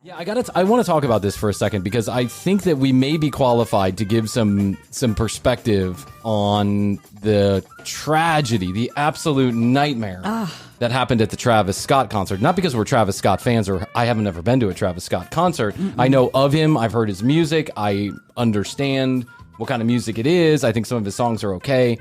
Yeah, I want to talk about this for a second because I think that we may be qualified to give some perspective on the tragedy, the absolute nightmare that happened at the Travis Scott concert. Not because we're Travis Scott fans, or I haven't ever been to a Travis Scott concert. I know of him. I've heard his music. I understand what kind of music it is. I think some of his songs are okay.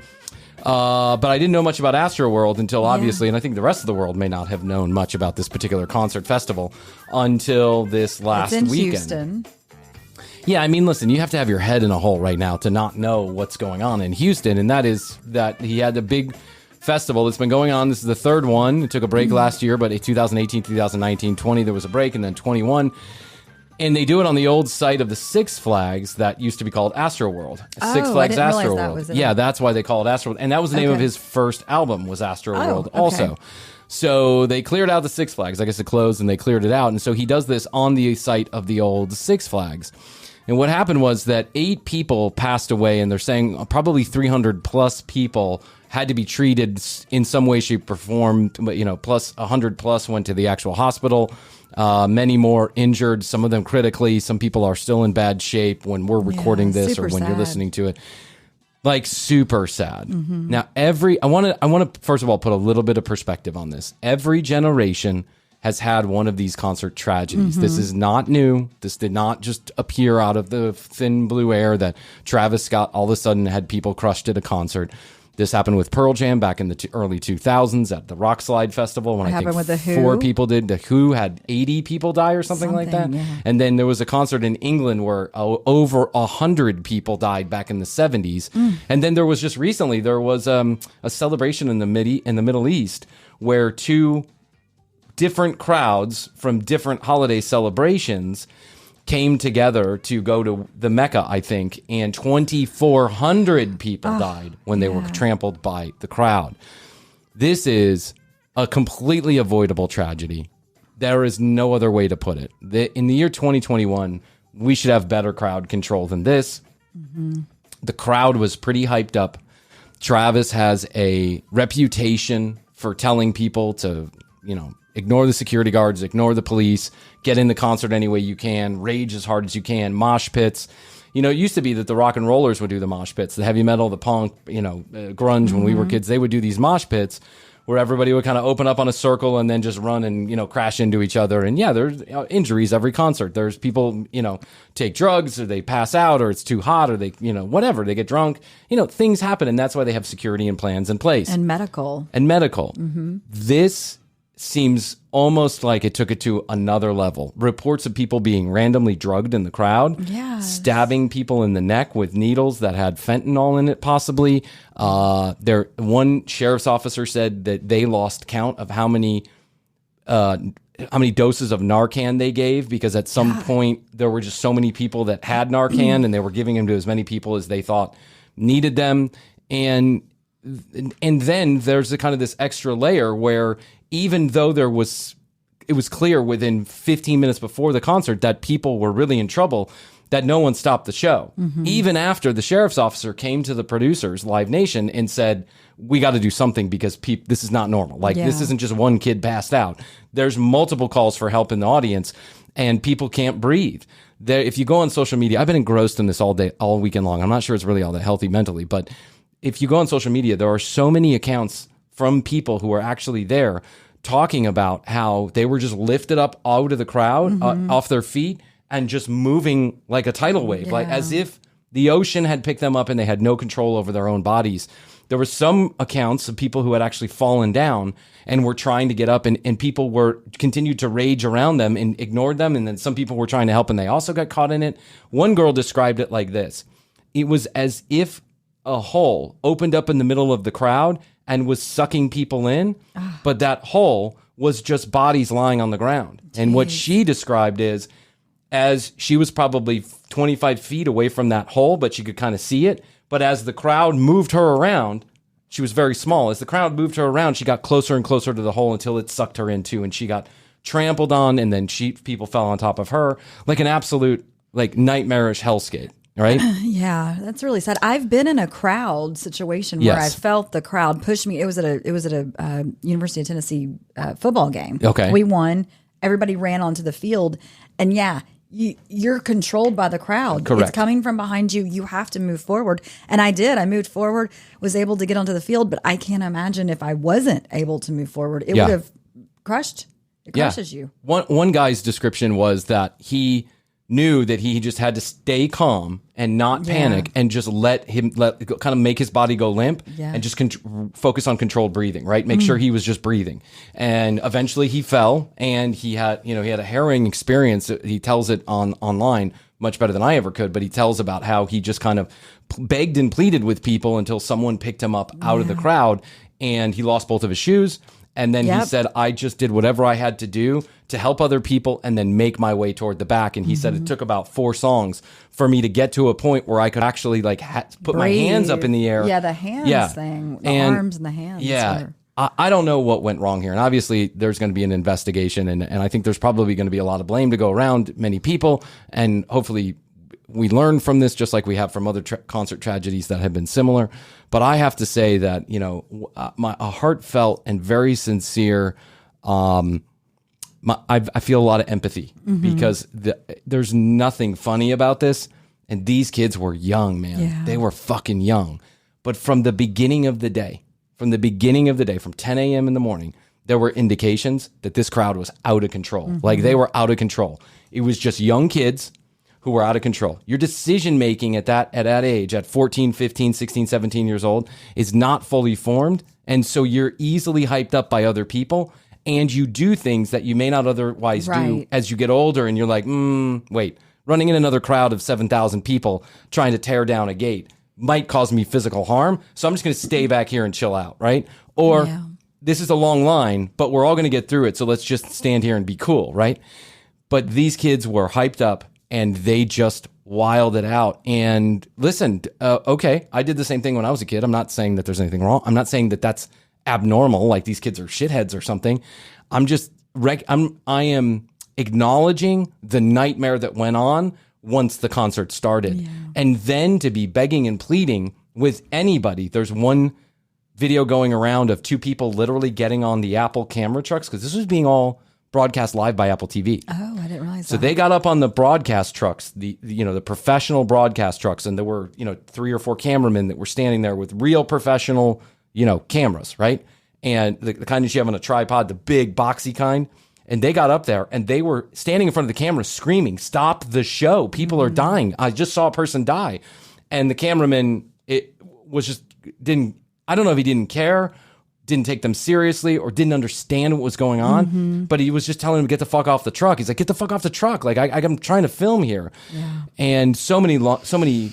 But I didn't know much about Astroworld until obviously, and I think the rest of the world may not have known much about this particular concert festival until this last weekend. Houston. Yeah, I mean, listen, you have to have your head in a hole right now to not know what's going on in Houston, and that is that he had a big festival that's been going on. This is the third one. It took a break last year, but in 2018, 2019, 20, there was a break, and then 21. And they do it on the old site of the Six Flags that used to be called Astroworld. Six Flags Astroworld. Yeah, that's why they call it Astroworld. And that was the name of his first album, was Astroworld also. So they cleared out the Six Flags. I guess it closed and they cleared it out. And so he does this on the site of the old Six Flags. And what happened was that 8 people passed away, and they're saying probably 300 plus people had to be treated in some way, shape, or form. Plus 100 plus went to the actual hospital. Many more injured, some of them critically. Some people are still in bad shape when we're recording this or when you're listening to it. Like, super sad. Now, I want to first of all put a little bit of perspective on this. Every generation has had one of these concert tragedies. This is not new. This did not just appear out of the thin blue air that Travis Scott all of a sudden had people crushed at a concert. This happened with Pearl Jam back in the early 2000s at the Rock Slide Festival when I think with The Who. 4 people did. The Who had 80 people die or something like that. Yeah. And then there was a concert in England where over 100 people died back in the 70s. And then there was just recently, there was a celebration in the Middle East where 2 different crowds from different holiday celebrations came together to go to the Mecca, I think, and 2,400 people died when they were trampled by the crowd. This is a completely avoidable tragedy. There is no other way to put it. In the year 2021, we should have better crowd control than this. The crowd was pretty hyped up. Travis has a reputation for telling people to, ignore the security guards, ignore the police, get in the concert any way you can, rage as hard as you can, mosh pits. It used to be that the rock and rollers would do the mosh pits, the heavy metal, the punk, grunge when we were kids. They would do these mosh pits where everybody would kind of open up on a circle and then just run and, crash into each other. And yeah, there's injuries every concert. There's people, take drugs or they pass out or it's too hot or they, whatever, they get drunk. Things happen, and that's why they have security and plans in place. And medical. This seems almost like it took it to another level. Reports of people being randomly drugged in the crowd, stabbing people in the neck with needles that had fentanyl in it, possibly. One sheriff's officer said that they lost count of how many doses of Narcan they gave, because at some point there were just so many people that had Narcan and they were giving them to as many people as they thought needed them. And then there's a kind of this extra layer where even though it was clear within 15 minutes before the concert that people were really in trouble, that no one stopped the show. Even after the sheriff's officer came to the producers, Live Nation, and said, we got to do something because this is not normal. This isn't just one kid passed out. There's multiple calls for help in the audience, and people can't breathe. If you go on social media, I've been engrossed in this all weekend long. I'm not sure it's really all that healthy mentally, but if you go on social media, there are so many accounts from people who are actually there talking about how they were just lifted up out of the crowd, off their feet, and just moving like a tidal wave, like as if the ocean had picked them up and they had no control over their own bodies. There were some accounts of people who had actually fallen down and were trying to get up, and people continued to rage around them and ignored them. And then some people were trying to help and they also got caught in it. One girl described it like this. It was as if a hole opened up in the middle of the crowd and was sucking people in, but that hole was just bodies lying on the ground. Jeez. And what she described is, as she was probably 25 feet away from that hole, but she could kind of see it. But as the crowd moved her around, she was very small. As the crowd moved her around, she got closer and closer to the hole until it sucked her in too. And she got trampled on, and then people fell on top of her like an absolute nightmarish hellscape. Right? Yeah, that's really sad. I've been in a crowd situation where I felt the crowd push me. It was at a University of Tennessee football game. Okay. We won. everybody ran onto the field. And you're controlled by the crowd. Correct. It's coming from behind you. You have to move forward. And I did. I moved forward, was able to get onto the field, but I can't imagine if I wasn't able to move forward. It would have crushed. It crushes you. One guy's description was that he knew that he just had to stay calm and not panic and just let kind of make his body go limp and just focus on controlled breathing, right? Make sure he was just breathing. And eventually he fell, and he had a harrowing experience. He tells it online much better than I ever could, but he tells about how he just kind of begged and pleaded with people until someone picked him up out of the crowd, and he lost both of his shoes. And then he said, I just did whatever I had to do to help other people and then make my way toward the back. And he said it took about 4 songs for me to get to a point where I could actually put my hands up in the air. Yeah, the hands thing, the arms and the hands. Yeah. I don't know what went wrong here. And obviously there's going to be an investigation. And I think there's probably going to be a lot of blame to go around many people. And hopefully we learn from this, just like we have from other concert tragedies that have been similar. But I have to say that, a heartfelt and very sincere, I feel a lot of empathy because there's nothing funny about this. And these kids were young, man. Yeah. They were fucking young. But from the beginning of the day, from 10 a.m. in the morning, there were indications that this crowd was out of control. Like, they were out of control. It was just young kids who were out of control. Your decision making at that age, at 14, 15, 16, 17 years old, is not fully formed. And so you're easily hyped up by other people, and you do things that you may not otherwise do as you get older. And you're like, wait, running in another crowd of 7,000 people trying to tear down a gate might cause me physical harm. So I'm just going to stay back here and chill out, right? Or this is a long line, but we're all going to get through it. So let's just stand here and be cool, right? But these kids were hyped up, and they just wild it out. And listen, okay, I did the same thing when I was a kid. I'm not saying that there's anything wrong. I'm not saying that that's abnormal, like these kids are shitheads or something. I'm just, I am acknowledging the nightmare that went on once the concert started. Yeah. And then to be begging and pleading with anybody. There's one video going around of 2 people literally getting on the Apple camera trucks, because this was being all broadcast live by Apple TV. Oh, I didn't realize that. So they got up on the broadcast trucks, the professional broadcast trucks, and there were 3 or 4 cameramen that were standing there with real professional cameras, right? And the kind that you have on a tripod, the big boxy kind. And they got up there and they were standing in front of the camera screaming, "Stop the show! People are dying! I just saw a person die." And the cameraman, didn't. I don't know if he didn't care, didn't take them seriously, or didn't understand what was going on, but he was just telling them to get the fuck off the truck. He's like, "Get the fuck off the truck. Like, I'm trying to film here." Yeah. And so many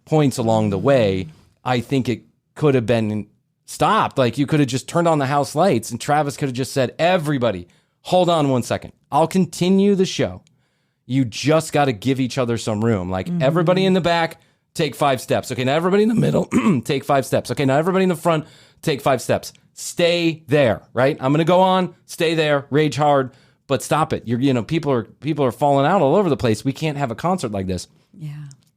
points along the way, I think it could have been stopped. Like, you could have just turned on the house lights, and Travis could have just said, "Everybody, hold on 1 second. I'll continue the show. You just got to give each other some room. Like, everybody in the back, take 5 steps. Okay, now everybody in the middle, take 5 steps. Okay, now everybody in the front, take 5 steps. Stay there, right? I'm going to go on, stay there, rage hard, but stop it. People are falling out all over the place. We can't have a concert like this." Yeah.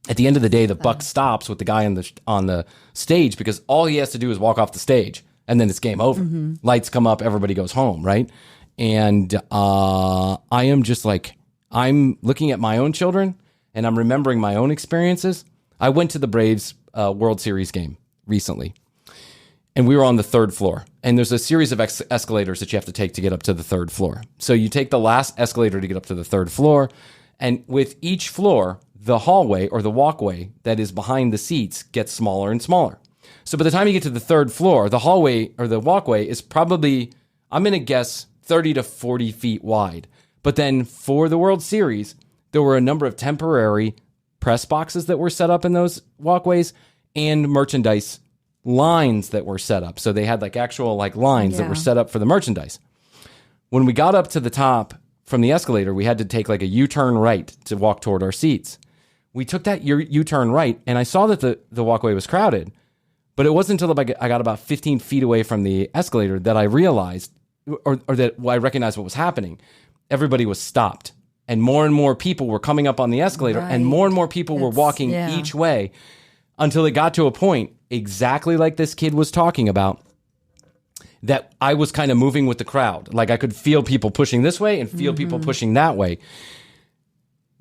At the end of the day, the buck stops with the guy on the stage, because all he has to do is walk off the stage, and then it's game over. Lights come up, everybody goes home, right? And I am just like, I'm looking at my own children, and I'm remembering my own experiences. I went to the Braves World Series game recently, and we were on the 3rd floor. And there's a series of escalators that you have to take to get up to the 3rd floor. So you take the last escalator to get up to the 3rd floor, and with each floor, the hallway or the walkway that is behind the seats gets smaller and smaller. So by the time you get to the 3rd floor, the hallway or the walkway is probably, I'm going to guess, 30 to 40 feet wide. But then for the World Series, there were a number of temporary press boxes that were set up in those walkways, and merchandise lines that were set up. So they had actual lines that were set up for the merchandise. When we got up to the top from the escalator, we had to take a U-turn right to walk toward our seats. We took that U-turn right, and I saw that the walkway was crowded. But it wasn't until I got about 15 feet away from the escalator that I realized, or that I recognized what was happening. Everybody was stopped, and more people were coming up on the escalator, and more people were walking each way, until it got to a point exactly like this kid was talking about. that I was kind of moving with the crowd. Like I could feel people pushing this way and feel people pushing that way.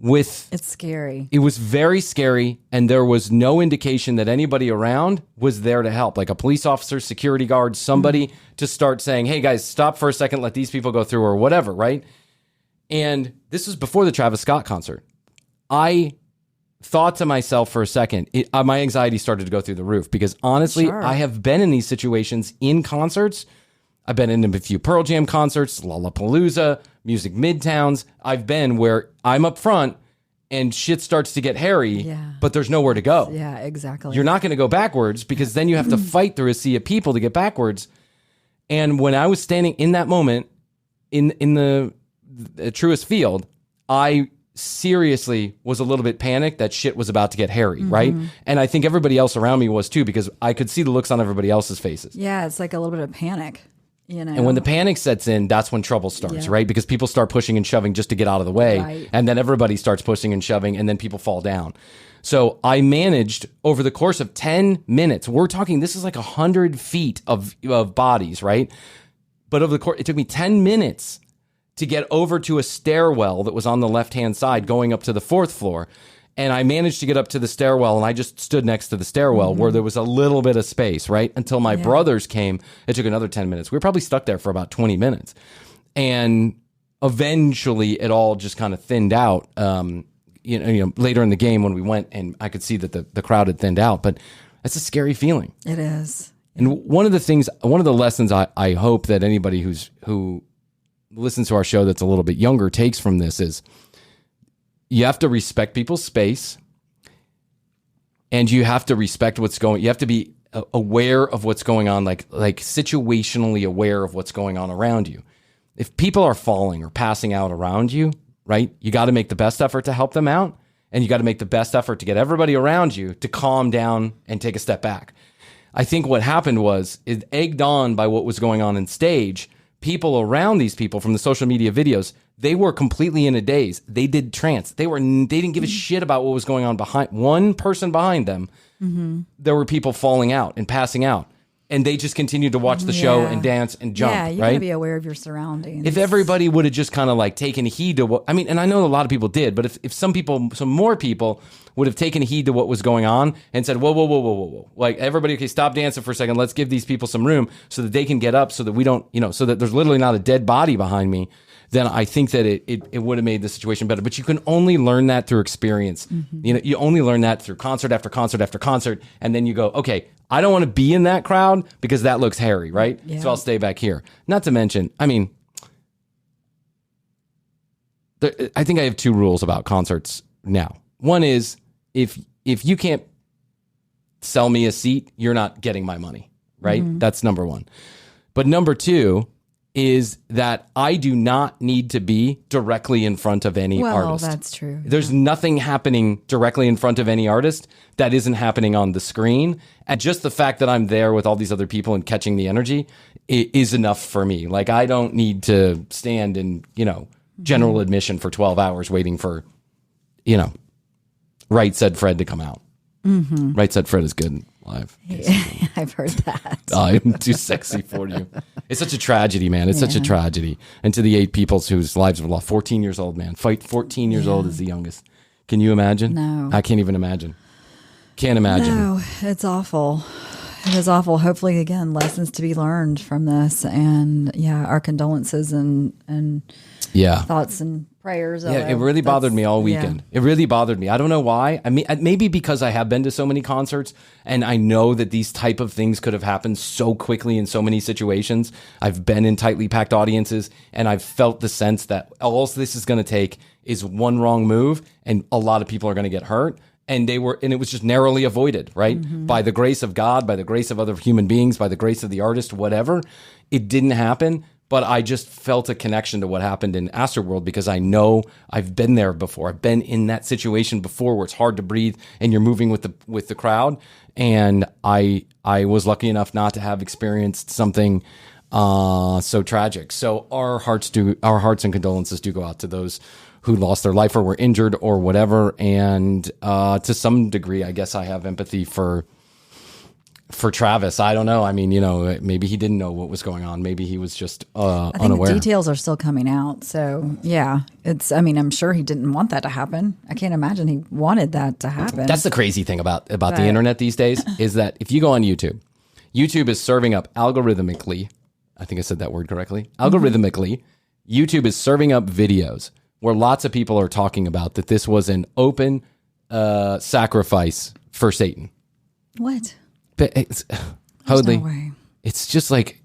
It's scary. It was very scary, and there was no indication that anybody around was there to help, like a police officer, security guard, somebody to start saying, hey guys, stop for a second, let these people go through or whatever, right? And this was before the Travis Scott concert. I thought to myself for a second, my anxiety started to go through the roof because honestly, I have been in these situations in concerts. I've been in a few Pearl Jam concerts, Lollapalooza, Music Midtowns. I've been where I'm up front and shit starts to get hairy, but there's nowhere to go. Yeah, exactly. You're not going to go backwards because then you have to fight through a sea of people to get backwards. And when I was standing in that moment in the truest field, I seriously was a little bit panicked that shit was about to get hairy, right? And I think everybody else around me was too, because I could see the looks on everybody else's faces. Yeah, it's like a little bit of panic, you know. And when the panic sets in, that's when trouble starts, right? Because people start pushing and shoving just to get out of the way. Right. And then everybody starts pushing and shoving, and then people fall down. So I managed over the course of 10 minutes, we're talking, this is like 100 feet of bodies, right? But over the course, it took me 10 minutes to get over to a stairwell that was on the left-hand side going up to the 4th floor. And I managed to get up to the stairwell, and I just stood next to the stairwell where there was a little bit of space, right? Until my brothers came. It took another 10 minutes. We were probably stuck there for about 20 minutes. And eventually it all just kind of thinned out, you know, later in the game when we went, and I could see that the crowd had thinned out. But it's a scary feeling. It is. And one of the lessons I hope that anybody who listens to our show that's a little bit younger takes from this is you have to respect people's space, and you have to respect you have to be aware of what's going on, like situationally aware of what's going on around you. If people are falling or passing out around you, right, you got to make the best effort to help them out, and you got to make the best effort to get everybody around you to calm down and take a step back. I think what happened was, egged on by what was going on in stage, people around these people from the social media videos, they were completely in a daze. They did trance. They didn't give a shit about what was going on behind one person behind them. There were people falling out and passing out, and they just continued to watch the show and dance and jump. Yeah, you right? gotta be aware of your surroundings. If everybody would have just kind of like taken heed to what, I mean, and I know a lot of people did, but if some more people would have taken heed to what was going on and said, whoa, like everybody, okay, stop dancing for a second. Let's give these people some room so that they can get up, so that we don't, so that there's literally not a dead body behind me. Then I think that it would have made the situation better. But you can only learn that through experience. You only learn that through concert after concert after concert. And then you go, okay, I don't want to be in that crowd because that looks hairy, right? Yeah. So I'll stay back here. Not to mention, I mean, I think I have 2 rules about concerts now. One is, if you can't sell me a seat, you're not getting my money, right? That's number 1. But number 2 is that I do not need to be directly in front of any artist. Well, that's true. There's nothing happening directly in front of any artist that isn't happening on the screen. And just the fact that I'm there with all these other people and catching the energy is enough for me. Like, I don't need to stand in, general admission for 12 hours waiting for, Right Said Fred to come out. Right Said Fred is good live. I've heard that. I'm too sexy for you. It's such a tragedy, man. It's such a tragedy. And to the 8 people whose lives were lost, 14 years old, man. 14 years old is the youngest. Can you imagine? No. I can't even imagine. Can't imagine. No, it's awful. It is awful. Hopefully, again, lessons to be learned from this. And our condolences and thoughts and prayers. Yeah, it really bothered me all weekend. It really bothered me. I don't know why. I mean, maybe because I have been to so many concerts and I know that these type of things could have happened so quickly in so many situations. I've been in tightly packed audiences, and I've felt the sense that all this is going to take is one wrong move and a lot of people are going to get hurt. And it was just narrowly avoided, right? By the grace of God, by the grace of other human beings, by the grace of the artist, whatever. It didn't happen. But I just felt a connection to what happened in Astroworld because I know I've been there before. I've been in that situation before where it's hard to breathe and you're moving with the crowd. And I was lucky enough not to have experienced something so tragic. So our hearts and condolences do go out to those who lost their life or were injured or whatever. And to some degree, I guess I have empathy for for Travis, I don't know. I mean, maybe he didn't know what was going on. Maybe he was just I think unaware. the details are still coming out. So, yeah, I'm sure he didn't want that to happen. I can't imagine he wanted that to happen. That's the crazy thing about the internet these days is that if you go on YouTube is serving up algorithmically. I think I said that word correctly. Algorithmically, YouTube is serving up videos where lots of people are talking about that this was an open sacrifice for Satan. What? But Hoadley, no way. It's just like,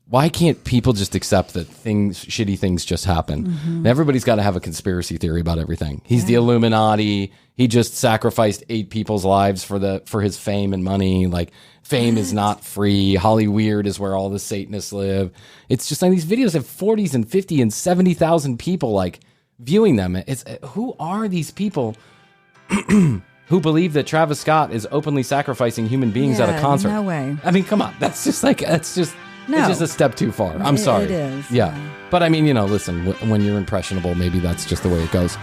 why can't people just accept that shitty things just happen? Mm-hmm. Everybody's got to have a conspiracy theory about everything. He's the Illuminati. He just sacrificed 8 people's lives for his fame and money. Like, fame is not free. Hollyweird is where all the Satanists live. It's just like these videos have 40s and 50 and 70,000 people like viewing them. Who are these people who believe that Travis Scott is openly sacrificing human beings at a concert? No way. I mean, come on. It's just a step too far. I'm sorry. It is. Yeah. But I mean, listen, when you're impressionable, maybe that's just the way it goes.